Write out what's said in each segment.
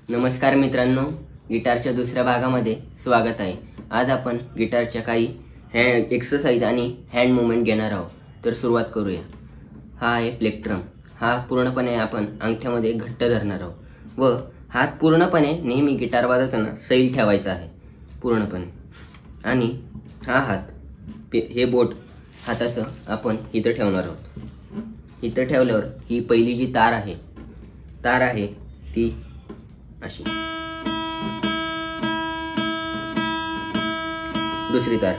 नमस्कार मित्रांनो, गिटारच्या दुसऱ्या भागामध्ये स्वागत आहे। आज आपण गिटारच्या काही एक्सरसाइज आणि हँड मूवमेंट घेणार आहोत। तर सुरुवात करूया। हा आहे प्लेक्ट्रम। हा पूर्णपणे आपण अंगठ्यामध्ये घट्ट धरणार आहोत व हात पूर्णपणे नेहमी गिटार वाजवताना सैल ठेवायचा आहे पूर्णपणे। आणि हा हात हे बोट हाताचं आपण इथं ठेवणार आहोत। इथं ठेवल्यावर ही पहिली जी तार आहे ती अशी, दुसरी तार,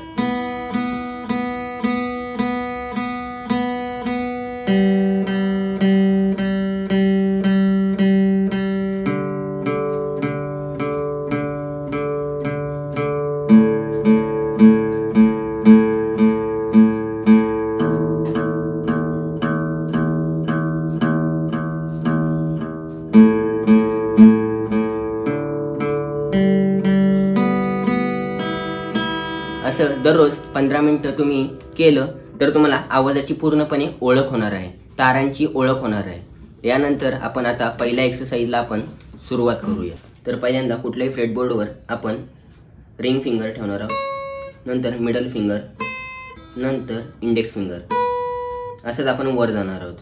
असं दररोज 15 मिनिटं तुम्ही केलं तर तुम्हाला आवाजाची पूर्णपणे ओळख होणार आहे, तारांची ओळख होणार आहे। यानंतर आपण आता पहिल्या एक्सरसाइजला आपण सुरुवात करूया। तर पहिल्यांदा कुठल्याही फ्रेटबोर्डवर आपण रिंग फिंगर ठेवणार आहोत, नंतर मिडल फिंगर, नंतर इंडेक्स फिंगर, असंच आपण वर जाणार आहोत।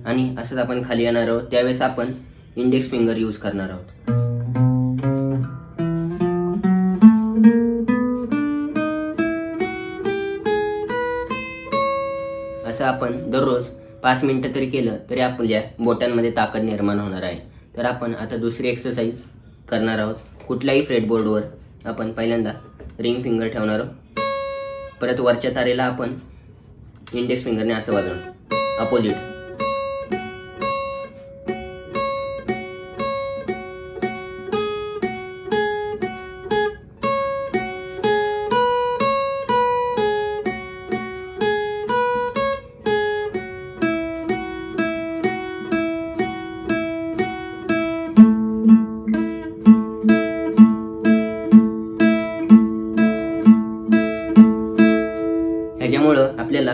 आणि असंच आपण खाली येणार आहोत। त्यावेळेस आपण इंडेक्स फिंगर यूज करणार आहोत। असं आपण दररोज 5 मिनिटं तरी केलं तरी आपल्या बोटांमध्ये ताकद निर्माण होणार आहे। तर आपण आता दुसरी एक्सरसाइज करणार आहोत। कुठल्याही फ्रेटबोर्डवर आपण पहिल्यांदा रिंग फिंगर ठेवणार आहोत, परत वरच्या तारेला आपण इंडेक्स फिंगरने असं वाजवणार अपोजिट। ह्याच्यामुळं आपल्याला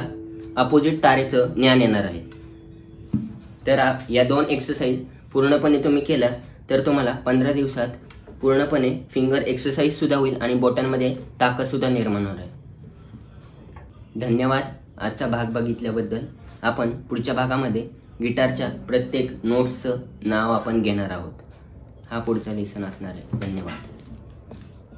अपोजिट तारेचं ज्ञान येणार आहे। तर या 2 एक्सरसाइज पूर्णपणे तुम्ही केल्या तर तुम्हाला 15 दिवसात पूर्णपणे फिंगर एक्सरसाइज सुद्धा होईल आणि बोटांमध्ये ताकद सुद्धा निर्माण होणार आहे। धन्यवाद आजचा भाग बघितल्याबद्दल। आपण पुढच्या भागामध्ये गिटारच्या प्रत्येक नोट्सचं नाव आपण घेणार आहोत। हा पुढचा लेसन असणार आहे। धन्यवाद।